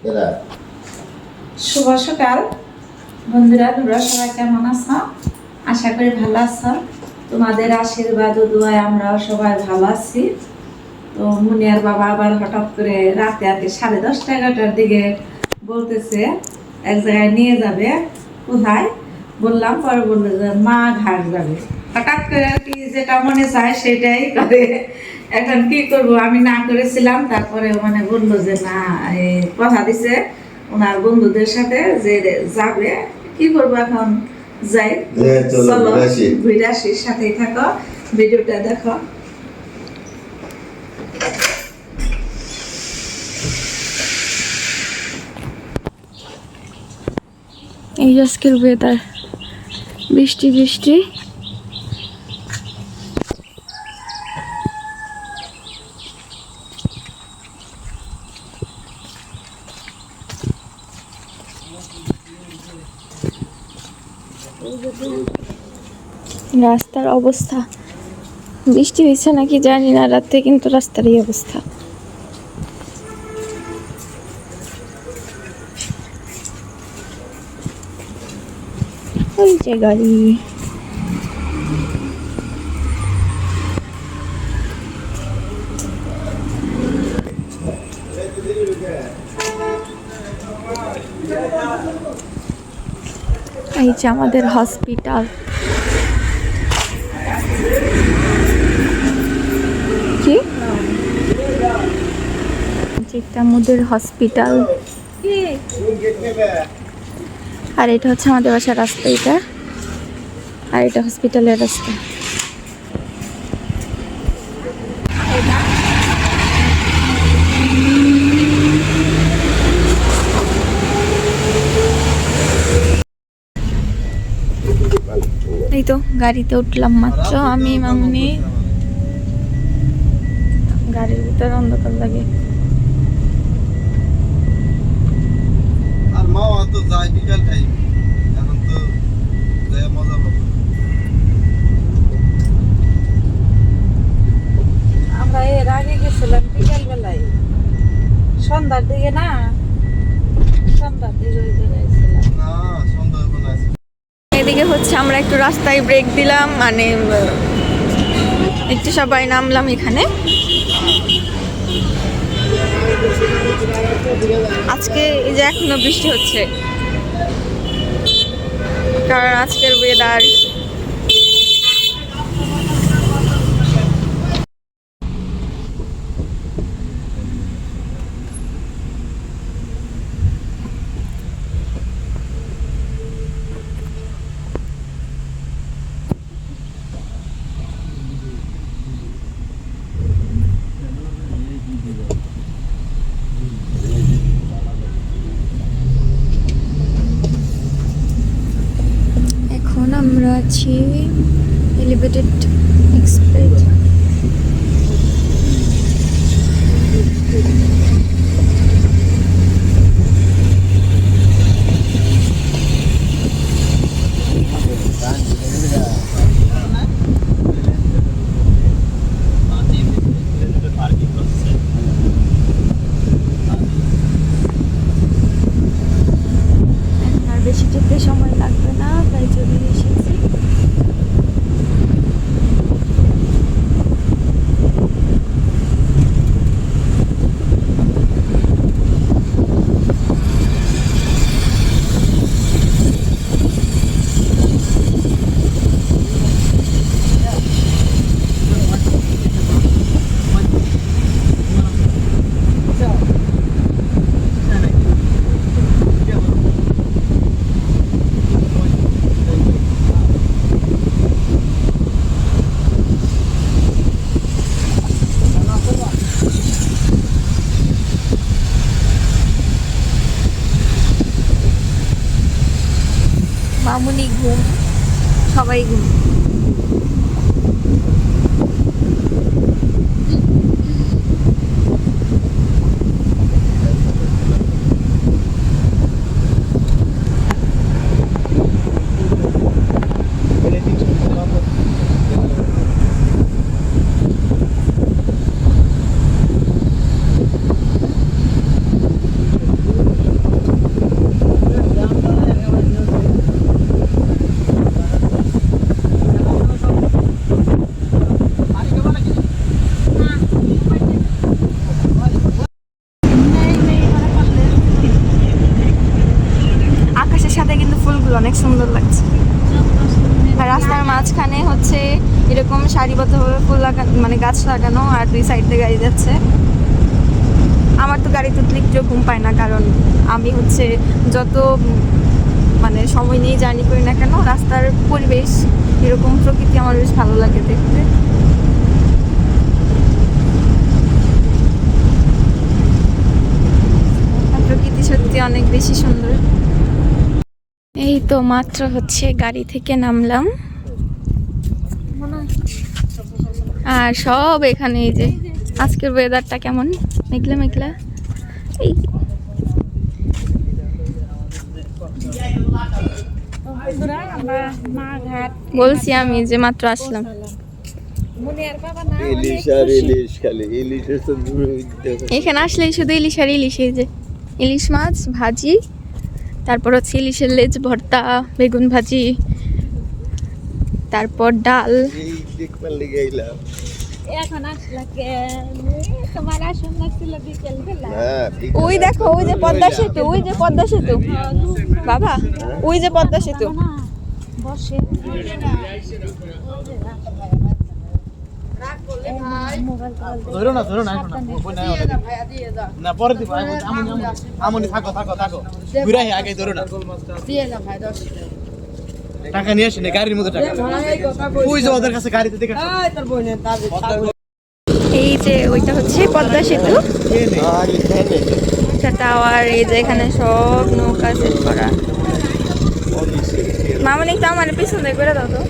শুভ সকাল বন্ধুরা, তোমরা সবাই কেমন আছো? আশা করি ভালো আছো। তোমাদের আশীর্বাদ ও দোয়ায় আমরাও সবাই ভালো আছি। তো মুনিয়ার বাবা আবার হঠাৎ করে রাতে 10:30-11টার দিকে বলতেছে এক জায়গায় নিয়ে যাবে। কোথায় বললাম, পরে বললো যে মা ঘাট যাবে। হঠাৎ করে আর কি যেটা মনে চায় সেটাই করে। এখন কি করব, আমি না করেছিলাম, তারপরে মানে বললো যে না, কথা দিছে ওনার বন্ধুদের সাথে যে যাবে। কি করবো এখন, যাই, চলো ঘুরে আসি, সাথেই থাকো, ভিডিওটা দেখো। এই আজকের ওয়েদার, বৃষ্টি বৃষ্টি। রাস্তার অবস্থা, বৃষ্টি হয়েছে নাকি জানি না রাতে, কিন্তু রাস্তার এই অবস্থা। ওই যে গাড়ি, এই যে আমাদের হসপিটাল। কি যেটা আমাদের হসপিটাল, আর এটা হচ্ছে আমাদের বাসার রাস্তা, এটা আর এটা হসপিটালের রাস্তা। এই তো গাড়িতে উঠলাম মাত্র আমি, মামুনি। গাড়ির ভিতরে অন্ধকার লাগে। আর মা তো যায় বিকাল টাইম, এখন তো যায় মজা পাবো। আমরা এর আগে গেছিলাম বিকাল বেলায়, সন্ধ্যার দিকে না, সন্ধ্যার দিকে ওই জায়গায় ছিলাম। না সন্ধ্যাবেলা আছে। এদিকে হচ্ছে আমরা একটু রাস্তায় ব্রেক দিলাম, মানে একটু সবাই নামলাম এখানে। আজকে এই যে এখনো বৃষ্টি হচ্ছে, কারণ আজকের ওয়েদার। এখন আমরা আছি এলিভেটেড এক্সপ্রেস। আর বেশি যেতে সময় লাগবে না, তাই চলে এসেছি। মামুনি ঘুম, সবাই ঘুম। অনেক সুন্দর লাগছে। আর রাস্তার মাঝখানে হচ্ছে এরকম সারিবদ্ধভাবে ফুল লাগানো, মানে গাছ লাগানো, আর দুই সাইড দিয়ে গাড়ি যাচ্ছে। আমার তো গাড়িতে উঠলে একটু ঘুম পায় না, কারণ আমি হচ্ছে যত মানে সময় নিয়ে জার্নি করি না কেন, রাস্তার পরিবেশ এরকম প্রকৃতি আমার বেশ ভালো লাগে দেখতে। প্রকৃতি সত্যি অনেক বেশি সুন্দর। এই তো মাত্র হচ্ছে গাড়ি থেকে নামলাম, আর সব এখানে এই যে আজকের ওয়েদারটা কেমন মেঘলা মেঘলা। এই বলছি আমি যে মাত্র আসলাম। ইলিশ আর ইলিশ, খালি ইলিশের তো এখানে আসলেই শুধু ইলিশ আর ইলিশ। এই যে ইলিশ মাছ ভাজি, তারপর হচ্ছে ইলিশের লেজ ভর্তা, বেগুন ভাজি, তারপর ডাল। এই দেখবার লেগে এলাম। এখন আসলে তোমার আসন লাগছিল বিকেল বেলা। ওই দেখো, ওই যে পদ্মা সেতু, ওই যে পদ্মা সেতু বাবা, ওই যে পদ্মা সেতু। বসে ধরো না এখন না পরে দিব। আমনি থাকো ঘুরে আগে ধরো না, টাকা নিয়ে আসেনি গাড়ির মধ্যে টাকা। ওই যে ওদের কাছে গাড়িতে দেখে এই যে ওইটা হচ্ছে পদ্মা সেতু, একটা টাওয়ার। এই যে এখানে সব নৌকা সেট করা। মামনি একটু আমার পিছনে করে দাও তো।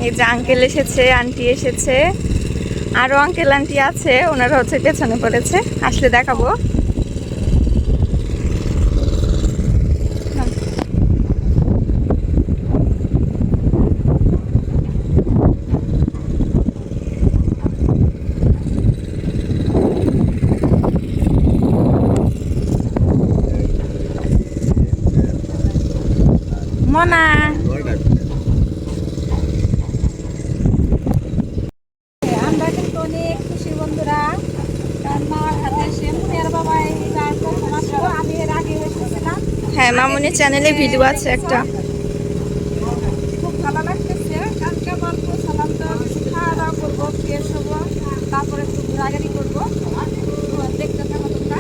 এই যে আঙ্কেল এসেছে, আন্টি এসেছে, আরো আঙ্কেল আন্টি আছে, ওনারা হচ্ছে পেছনে পড়েছে, আসলে দেখাবো। মনা আমরা কিন্তু অনেক খুশি বন্ধুরা, কারণ মামার হাতে এসে মুনিয়ার বাবা এই প্রথম আসলো। আমি এর আগে এসেছিলাম। হ্যাঁ, মামুনির চ্যানেলে ভিডিও আছে একটা। খুব ভালো লাগতেছে। কালকে বলবো সালাম তো খাওয়া দাওয়া করবো, ফ্রেশ হবো, তারপরে একটু ঘোরাঘুরি করবো। তো দেখতে থাকো তোমরা।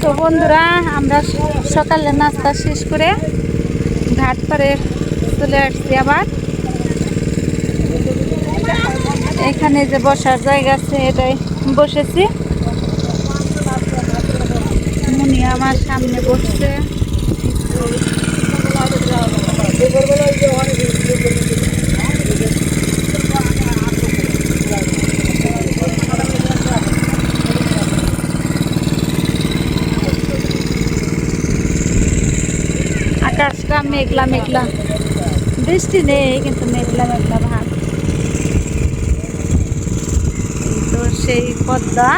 তো বন্ধুরা, আমরা সকালে নাস্তা শেষ করে ঘাট পাড়ে চলে আসছি। আবার এখানে যে বসার জায়গা আছে, এটাই বসেছি। মুনি আমার সামনে বসছে। আকাশটা মেঘলা মেঘলা, বৃষ্টি নেই কিন্তু মেঘলা মেঘলা ভাব। তো সেই পদ্মা।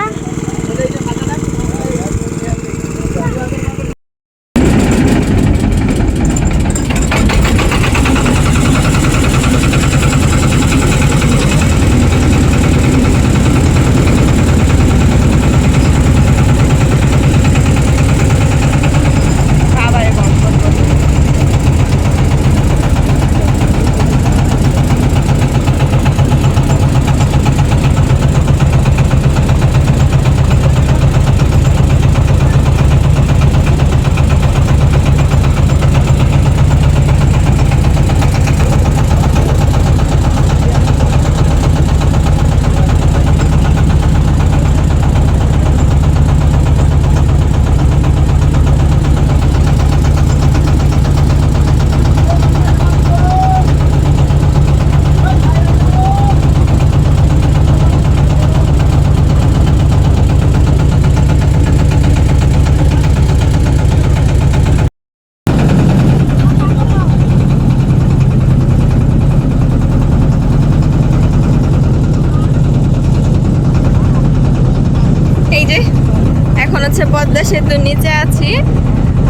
এখন হচ্ছে পদ্মা সেতুর নিচে আছি।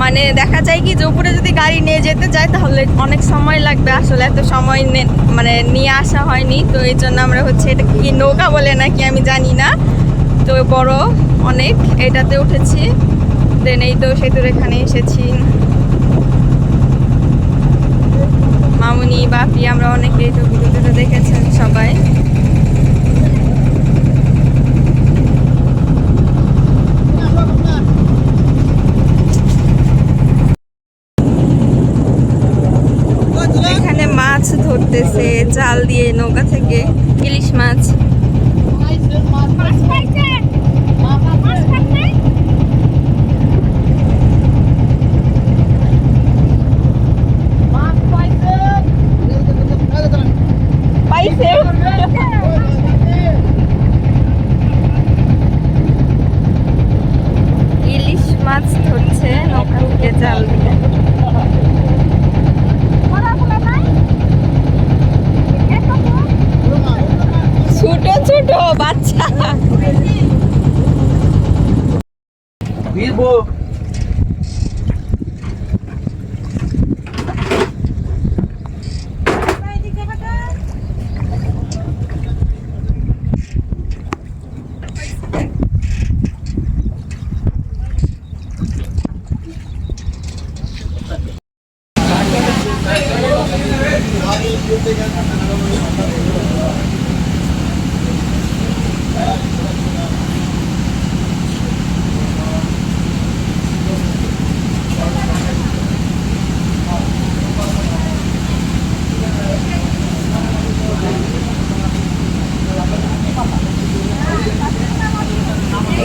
মানে দেখা যায় কি যে উপরে যদি গাড়ি নিয়ে যেতে যায় তাহলে অনেক সময় লাগবে, আসলে এত সময় মানে নিয়ে আসা হয়নি, তো এই জন্য আমরা হচ্ছে এটা কি নৌকা বলে নাকি আমি জানি না, তো বড় অনেক এটাতে উঠেছি। দেন এই তো সেতুর এখানে এসেছি, মামুনি বাপি আমরা অনেকেই তো ভিডিওতে দেখেছেন সবাই। এখানে মাছ ধরতেছে জাল দিয়ে নৌকা থেকে, ইলিশ মাছ। পাইছে ইলিশ মাছ ধরছে নৌকা থেকে জাল দিয়ে। ছোট ছোট বাচ্চা।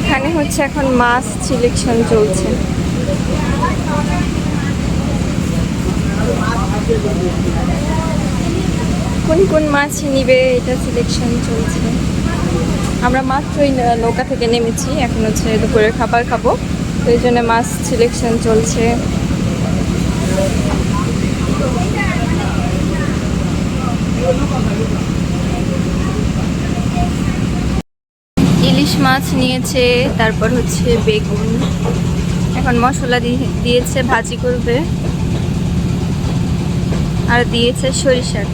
এখানে হচ্ছে এখন মাছ সিলেকশন চলছে। কোন কোন মাছ নিবে এটা সিলেকশন চলছে। আমরা মাত্রই নৌকা থেকে নেমেছি, এখন হচ্ছে দুপুরের খাবার খাবো, তো এই জন্য মাছ সিলেকশন চলছে। ইলিশ মাছ নিয়েছে, তারপর হচ্ছে বেগুন, এখন মশলা দিয়েছে ভাজি করবে, আর দিয়েছে সরিষার।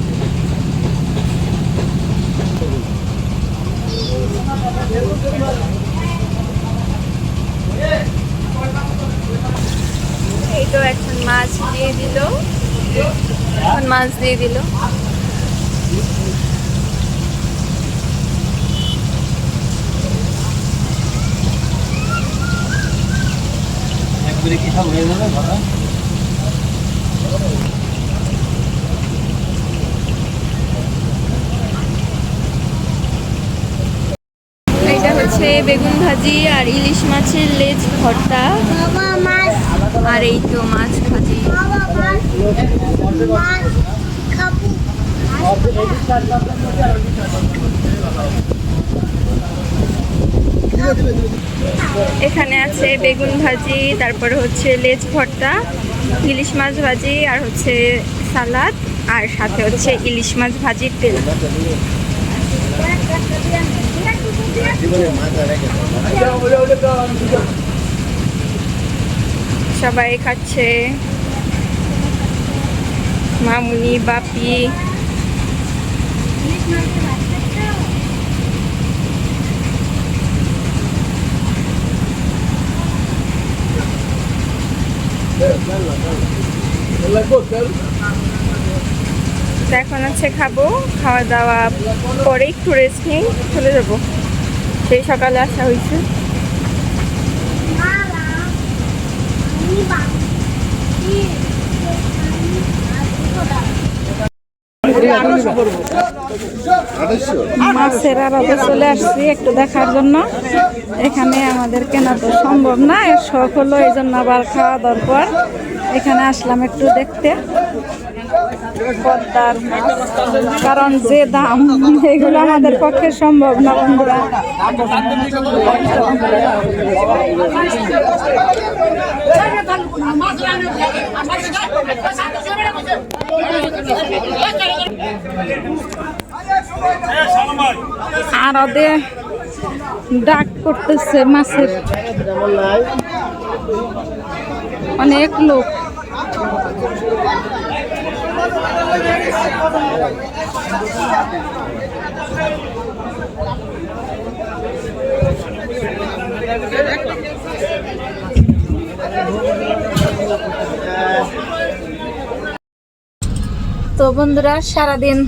এই তো এখন মাছ দিয়ে দিল, এখন মাছ দিয়ে দিল। এটা হচ্ছে বেগুন ভাজি আর ইলিশ মাছের লেজ ভর্তা, আর এই তো মাছ ভাজি। এখানে আছে বেগুন ভাজি, তারপরে হচ্ছে লেজ ভর্তা, ইলিশ মাছ ভাজি, আর হচ্ছে সালাদ, আর সাথে হচ্ছে ইলিশ মাছ ভাজির তেল। সবাই খাচ্ছে, মামুনি বাপি। এখন হচ্ছে খাবো, খাওয়া দাওয়া পরে একটু রেস্ট নিয়ে চলে যাবো, সেই সকালে আসা হয়েছে। মাছের আড়তে চলে আসছি একটু দেখার জন্য। এখানে আমাদের কেনা তো সম্ভব না, এর শখ হলো, এই জন্য আবার খাওয়া দাওয়ার পর এখানে আসলাম একটু দেখতে পদ্মার মাছ, কারণ যে দাম এগুলো আমাদের পক্ষে সম্ভব না বন্ধুরা। আড়তে ডাক করতেছে মাছের, অনেক লোক। তো বন্ধুরা সারাদিন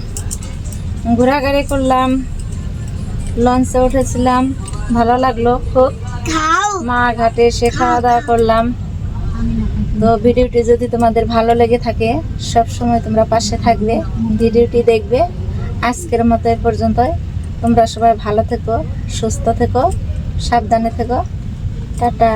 ঘোরাঘুরি করলাম, লঞ্চে উঠেছিলাম, ভালো লাগলো খুব। মা ঘাটে এসে খাওয়া দাওয়া করলাম। তো ভিডিওটি যদি তোমাদের ভালো লেগে থাকে সব সময় তোমরা পাশে থাকবে, ভিডিওটি দেখবে। আজকের মতো এ পর্যন্তই। তোমরা সবাই ভালো থেকো, সুস্থ থেকো, সাবধানে থেকো। টাটা।